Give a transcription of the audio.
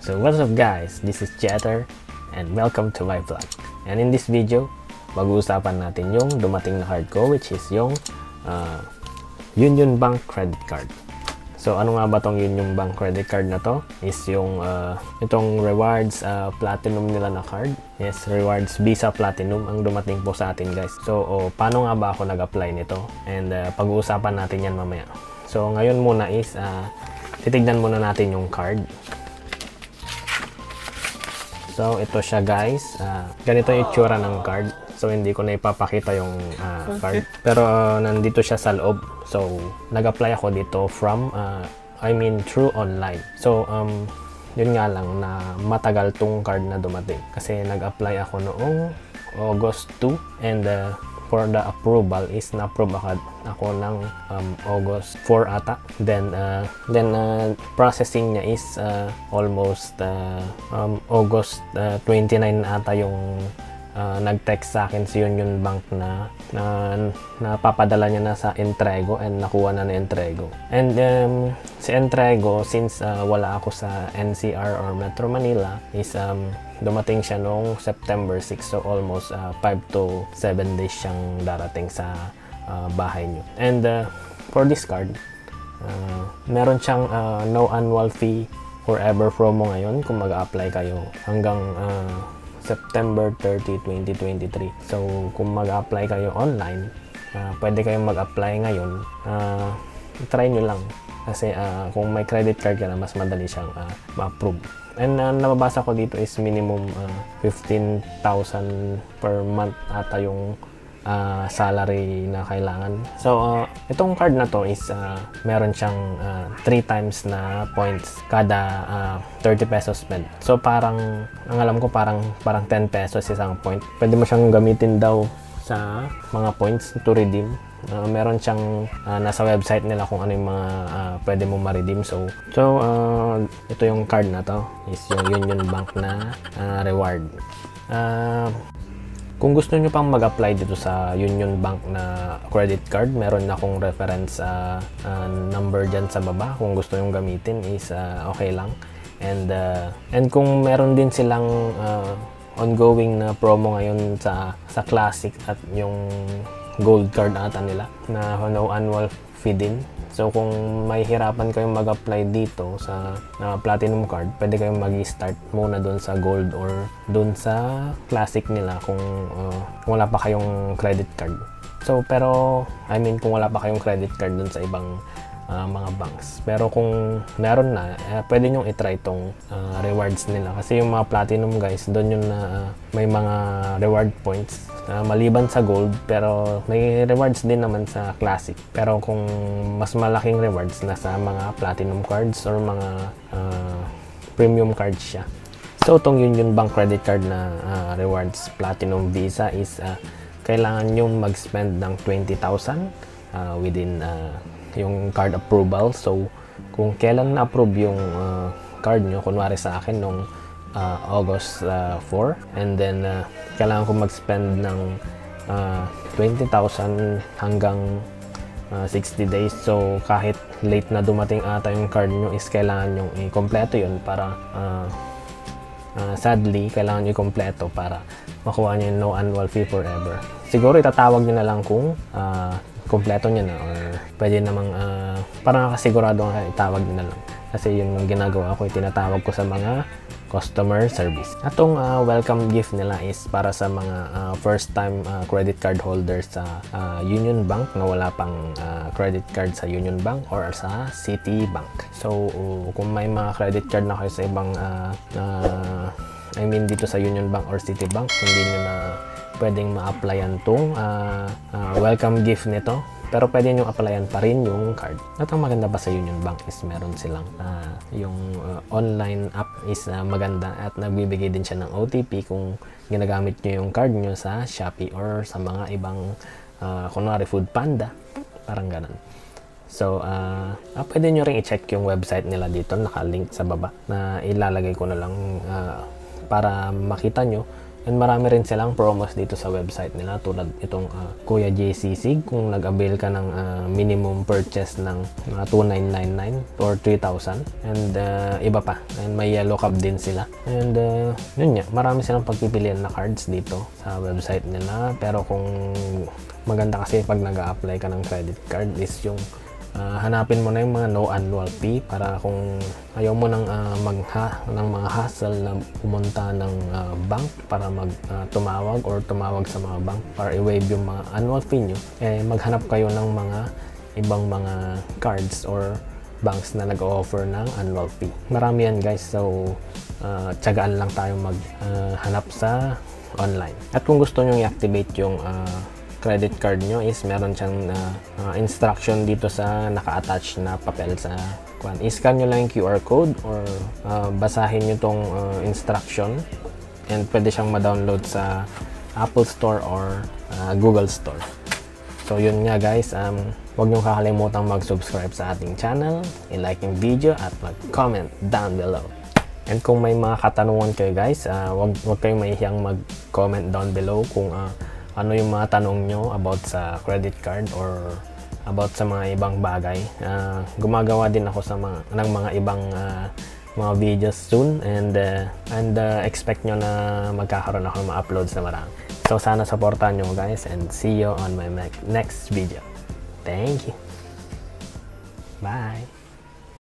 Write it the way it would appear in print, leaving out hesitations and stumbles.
So what's up guys, this is Jeter and welcome to my vlog. And in this video, mag-uusapan natin yung dumating na card ko, which is yung Union Bank credit card. So ano nga ba tong Union Bank credit card na to? Is yung itong rewards platinum nila na card. Yes, rewards Visa Platinum ang dumating po sa atin guys. So paano nga ba ako nag-apply nito? And pag-uusapan natin yan mamaya. So ngayon muna is titignan muna natin yung card. So ito siya guys, ganito yung itsura ng card. So hindi ko na ipapakita yung card, pero nandito siya sa loob. So nag-apply ako dito from through online. So yun nga lang na matagal tong card na dumating kasi nag-apply ako noong August 2 and for the approval is na-approve ako ng August 4 ata. Then processing niya is almost August 29 ata yung nag-text sa akin si Union Bank na napapadala niya na sa Entrego and nakuha na Entrego. And si Entrego, since wala ako sa NCR or Metro Manila, is dumating siya noong September 6, so almost 5 to 7 days siyang darating sa bahay niyo. And for this card, meron siyang no annual fee forever promo ngayon kung mag-a-apply kayo hanggang September 30, 2023. So kung mag-a-apply kayo online, pwede kayong mag-apply ngayon. Try nyo lang kasi kung may credit card ka na, mas madali siyang ma-approve. And nababasa ko dito is minimum 15,000 per month ata yung salary na kailangan. So itong card na to is meron siyang 3 times na points kada 30 pesos spent. So parang ang alam ko parang 10 pesos isang point. Pwede mo siyang gamitin daw sa mga points to redeem. Meron siyang nasa website nila kung ano yung mga pwede mo ma-redeem. So ito yung card na to is yung Union Bank na reward. Kung gusto nyo pang mag-apply dito sa Union Bank na credit card, meron akong reference number dyan sa baba. Kung gusto nyo gamitin is okay lang. And kung meron din silang ongoing na promo ngayon sa Classic at yung Gold card ata nila na no annual fee din. So kung may hirapan kayong mag-apply dito sa Platinum card, pwede kayong mag-start muna doon sa Gold or doon sa Classic nila kung wala pa kayong credit card. So pero kung wala pa kayong credit card doon sa ibang mga banks. Pero kung meron na, pwede nyong itry itong rewards nila. Kasi yung mga Platinum guys, doon yung may mga reward points maliban sa Gold, pero may rewards din naman sa Classic. Pero kung mas malaking rewards nasa mga Platinum cards or mga premium cards siya. So itong Union Bank credit card na rewards Platinum Visa is kailangan nyong mag-spend ng 20,000 within yung card approval. So kung kailan na-approve yung card nyo, kunwari sa akin nung August 4, and then kailangan ko mag-spend ng 20,000 hanggang 60 days. So kahit late na dumating ata yung card nyo, is kailangan nyo i-kompleto yun para sadly, kailangan nyo i-kompleto para makuha nyo yung no annual fee forever. Siguro itatawag nyo na lang kung kompleto nyo na, or pwede namang parang nakasigurado nga itawag nyo na lang. Kasi yun yung ginagawa ko, tinatawag ko sa mga customer service. Atong welcome gift nila is para sa mga first time credit card holders sa Union Bank na wala pang credit card sa Union Bank or sa Citibank. So kung may mga credit card na kayo sa ibang dito sa Union Bank or Citibank, hindi nyo na pwedeng ma-applyan tong welcome gift nito. Pero pwede nyo applyan pa rin yung card. At ang maganda pa sa Union Bank is meron silang yung online app is maganda at nagbibigay din siya ng OTP kung ginagamit nyo yung card nyo sa Shopee or sa mga ibang kunwari Food Panda, parang ganun. So pwede nyo rin i-check yung website nila dito, nakalink sa baba na ilalagay ko na lang para makita nyo And marami rin silang promos dito sa website nila, tulad itong Kuya JCC kung nag-avail ka ng minimum purchase ng 2,999 or 3,000, and iba pa, and may yellow cab din sila. And yun nga, marami silang pagpipilian na cards dito sa website nila. Pero kung maganda kasi pag nag-a-apply ka ng credit card is yung hanapin mo na yung mga no annual fee, para kung ayaw mo ng mga hassle na pumunta ng bank para tumawag sa mga bank para i-waive yung mga annual fee nyo, maghanap kayo ng mga ibang mga cards or banks na nag-offer ng annual fee. Marami yan guys, so tiyagaan lang tayo maghanap sa online. At kung gusto nyo i-activate yung credit card nyo, is meron siyang instruction dito sa naka-attach na papel sa kwan. I-scan nyo lang yung QR code or basahin nyo tong instruction, and pwede siyang ma-download sa Apple Store or Google Store. So yun nga guys, huwag nyo kakalimutan mag-subscribe sa ating channel, i-like yung video at mag-comment down below. And kung may mga katanungan kayo guys, huwag kayong mahihiyang mag-comment down below kung ano yung mga tanong nyo about sa credit card or about sa mga ibang bagay. Gumagawa din ako ng mga ibang mga videos soon, and expect nyo na magkakaroon ako ng mga uploads na marami. So sana supportan nyo guys, and see you on my next video. Thank you. Bye.